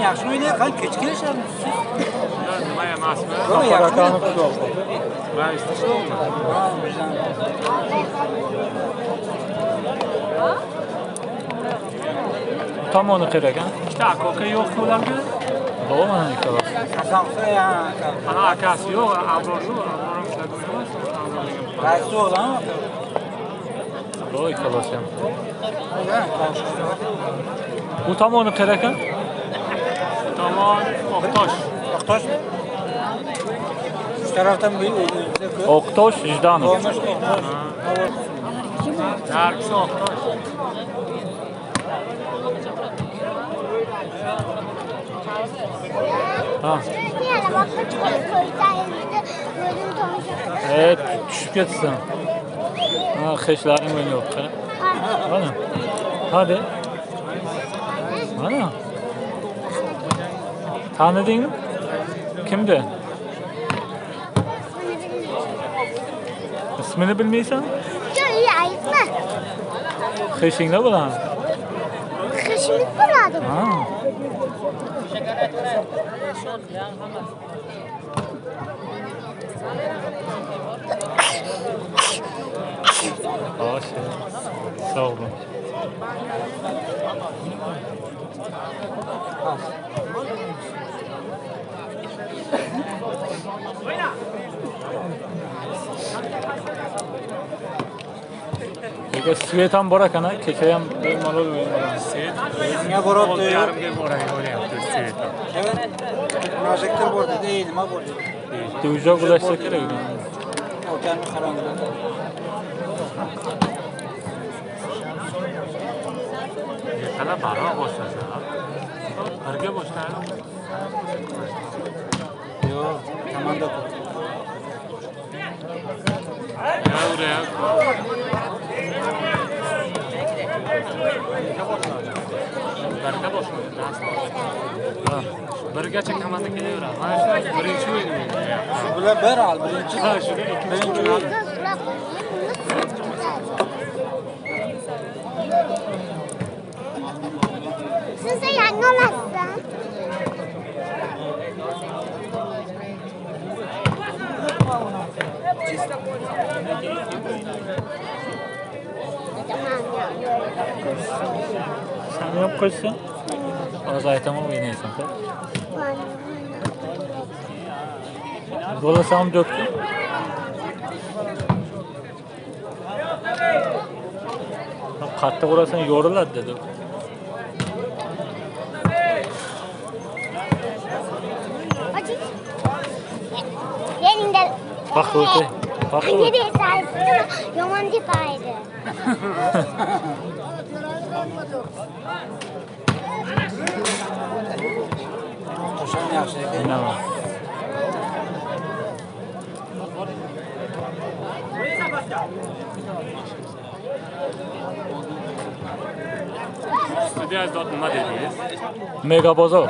yaxshi o'ynaydi, qani kech kelishamiz. Nima emasmi? Aparatani tutib. Ben istishimmi? Tomoni kerak, ha? İşte koka yok ularga. Doğru mu ikkalasi? Asamsa ya. Ana akasi yo'q, Abror yo'q. Abrorim sizlarga emas. Qaysi o'g'lan? Doğru ikkalasi ham. Ha, Bu tomoni kerak, ha? Tomon Oqtosh. Oqtosh. Şu taraftan bir Oqtosh, Jdanov. olmuş. Nargis Oqtosh. Ha. Evet, düşüp ketsin. Ha, xeshlaring o'ynayapti, qara. Mana. Hadi. Mana. Tanidingmi? Kimdi? İsmini bilmaysan? Yo'q, aytma. Xeshingda bo'ladi. Xishimlik bo'ladi. Ha. Hoş. Sağ olun. Peki Svet ham bor ekan, kecha ham bemalol o'ynagan. Svet. Nima boribdi? Yarimga o'ynayapti Svet. Evet. Projektor bor dedi, nima bo'ldi? Uyga ulashsa kerak. O'tani qaranglar. Ertalab baroq boshlasa. Birga boshlaydi. Yo'q, komanda ko'p. Ya buraya. Birga boshlaydi. Ha. Birgacha komanda kelaveradi. Mana shu birinchi o'yin o'ynayapti. Bular bir al, birinchi. Ha, shuni ikkinchi o'yin. Siz yangi olasizmi? Sen yap qo'ysin. Hozir aytaman o'ynaysan. Bo'lasam do'kdi. Qattiq urasan yoriladi dedi. Yeningda. Bak o'ti. Bak Ne o'ti. deysan? Yomon deb aydi. O'shan yaxshi ekan. Nima? Studiyada nima dedingiz? Mega bozor.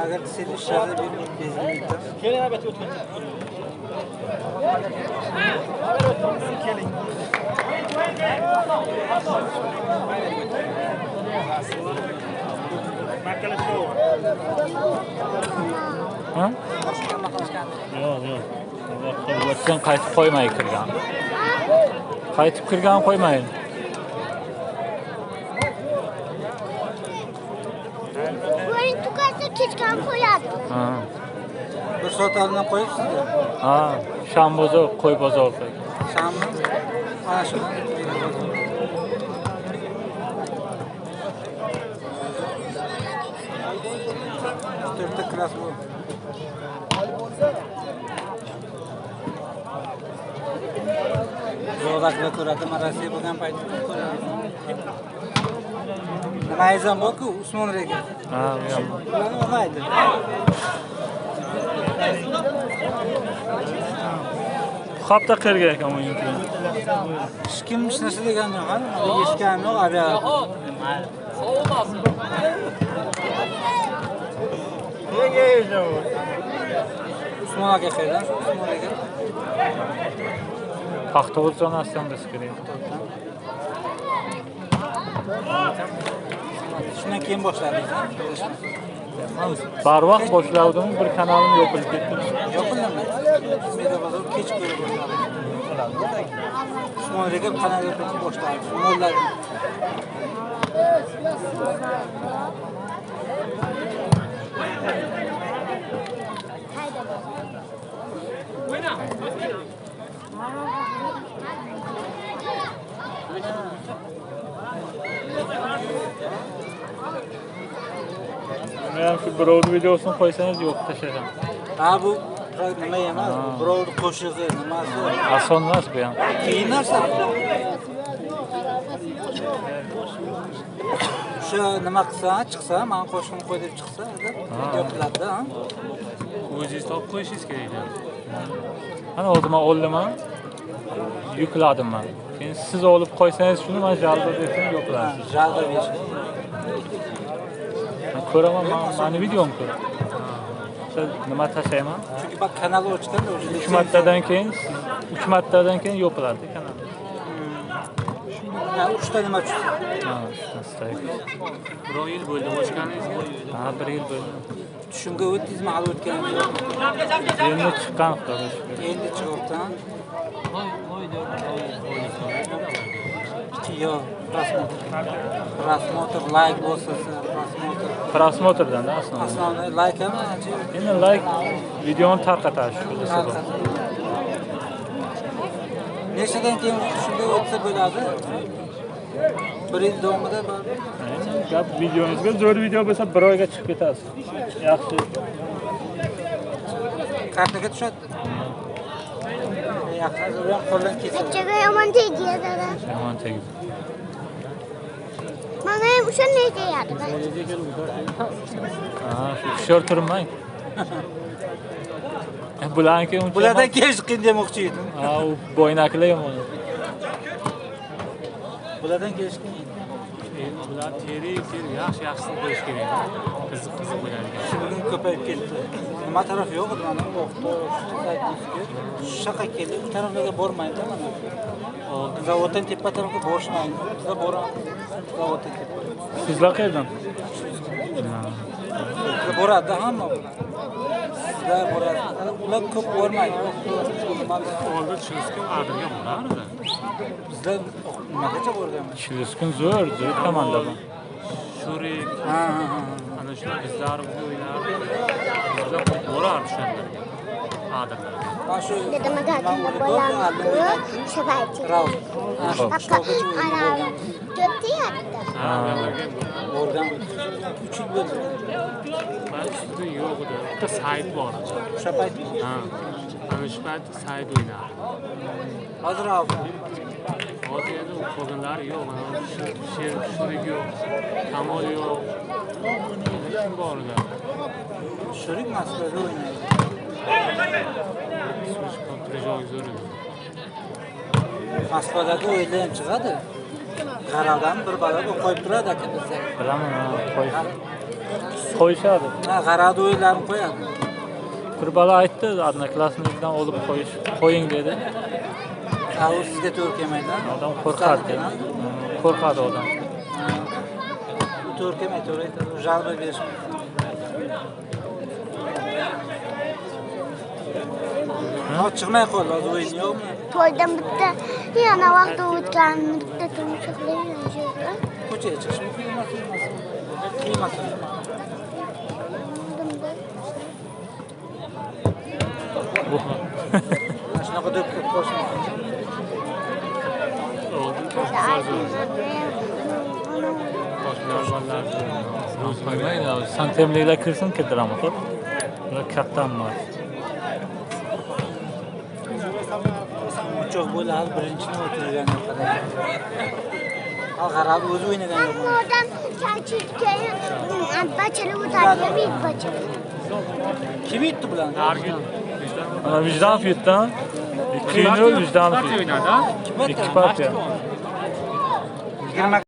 Agar sen ishlarni berib bezgin. Keling albatta o'tgan. Keling. Ha? Yo'q, yo'q. O'tgan qaytib qo'ymay kirgan. Qaytib kirgan qo'ymaydi. Ko'ring tukarsa kechgan qo'yadi. Ha. Bir soat oldin qo'yibsiz-da. Ha, sham bozor, qo'y bozor. Shammi? Ana shu. To'rtta klass bu. Zo'raqda ko'radi, men Rossiya bo'lgan paytda ko'radim. Nayzam borku, Usmon Rega. Ha, yo'q. Ularni olmaydi. Hafta qayerga ekan o'yinchi? Hech kim hech narsa degan yo'q, ha? Yeshgan yo'q, avia. Usmon aka qayerdan? Usmon aka. Paxtovuz zonasidan biz kerak. Shundan keyin boshladingiz. Barvaqt boshlavdim, bir kanalim yo'qolib ketdi. Yo'qolmi? Medabozor kech ko'rib boshladim. Usmonrega kanal yo'qolib boshladim. Mo'lladim. Men shu birovni videosini qo'ysangiz yo'q tashlayman. Ha bu nima emas, birovni qo'shig'i, nimasi? Oson emas bu ham. Qiyin narsa. O'sha nima qilsa, chiqsa, men qo'shimni qo'y deb chiqsa, video qiladi-da. O'zingiz topib qo'yishingiz kerak edi. Ana o'zim oldim, yukladim men. Keyin siz olib qo'ysangiz shuni men jalba desam yo'qlasiz. Jalba berish. Men ko'raman, meni videom ko'r. Siz nima tashlayman? Chunki bak kanal ochganda o'sha 3 martadan keyin yo'qoladi kanal. Ha, 3 ta nima tushsa. Ha, shunday. Bir yil bo'ldi ochganingizga. Ha, 1 yil bo'ldi. Tushimga o'tdingizmi, hali o'tganingiz yo'qmi? Endi chiqqan xudoga shukr. Endi chiqibdi. Yo'q, prosmotr, like bo'lsa, prosmotr. Prosmotrdan aslında. Aslında like ham ancha Endi like videoni tarqatish shu sabab. Nechadan keyin shunday o'tsa bo'ladi? 1 yil davomida bor. Gap videongizga zo'r video bo'lsa 1 oyga chiqib ketasiz. Yaxshi. Kartaga tushadi. Yaxshi, u ham qo'ldan kesadi. Nechaga yomon tegadi. Yomon tegdi. Mana ham o'shanday tegadi. Ha, shu tushar turmang. Bularniki uncha. Bulardan kechish qiyin demoqchi edim. Ha, u bo'ynakilar yomon. Bulardan kechish qiyin. Bular terik yaxshi-yaxshisini qo'yish kerak. Qiziq bo'ladi. Shu bugun ko'payib ketdi. Nima taraf yo'q edi mana o'qitib aytdingizki, shaqa keldi, u taraflarga bormaydi mana. Zavoddan tepa tarafga borishmaydi. Bizda boramiz. Zavoddan tepa. Sizlar qayerdan? Bizda boradi hamma bular. Sizlar boradi. Ular ko'p bormaydi. Oldin tushunizki, Adirga borardi. Bizda nimagacha borganmiz? Chilskun zo'r komanda bu. Shurik, Ha. ana shular bizlar o'ynardi. Bizlar borardi shunda. Adirlar. Mana shu Dedem agatini bolamdi. O'sha payti. Raul. Ana ketdi yatta. Ha, men Borgan 3 yil bo'ldi. Ben sizde yo'q edi. Bitta sayt bor. O'sha payt Ha. Ana shu payt sayt o'ynardi. hozir Raul. Hozir endi qolganlari yo'q. Mana Shurik yo'q. Kamol yo'q. Kim bor ular? Shurik Moskvada o'ynaydi. Trejoy zo'r edi. Moskvadagi o'yindan chiqadi. G'arabdan bir balo qo'yib turadi aka bizga. Bilaman, qo'yishadi. Ha, g'arab o'yinlarni qo'yadi. Bir bola aytdi, odnoklassnikdan olib qo'ying dedi. Ha, u sizga to'g'ri kelmaydi. Odam qo'rqadi. Qo'rqadi odam. U to'g'ri kelmaydi, to'g'ri aytadi. Jalba berish. Ha, chiqmay qoldi, hozir o'yin yo'qmi? To'ydan bitta yana vaqt o'tgan bitta tumshuqlaydi. Ko'chaga chiqish mumkin emasmi? Qiymati. Bu Shunaqa deb qo'shing. Oldin toshlar zo'r. Toshlar bollar zo'r. qo'ymaydi. Santemliklar kirsin kirdiraman. Ular katta emas. Uchoq bo'ladi, birinchini o'tirgandan qarang. Ha, g'arab o'zi o'ynagan yo'q. Oradan charchitgan bachali o'tadi, bir bachali. Kim yutdi bularni? Nargil. Ana Vijdonov yutdi. 2-0 Vijdonov. Partiya o'ynadi, ha? Ikki partiya. 20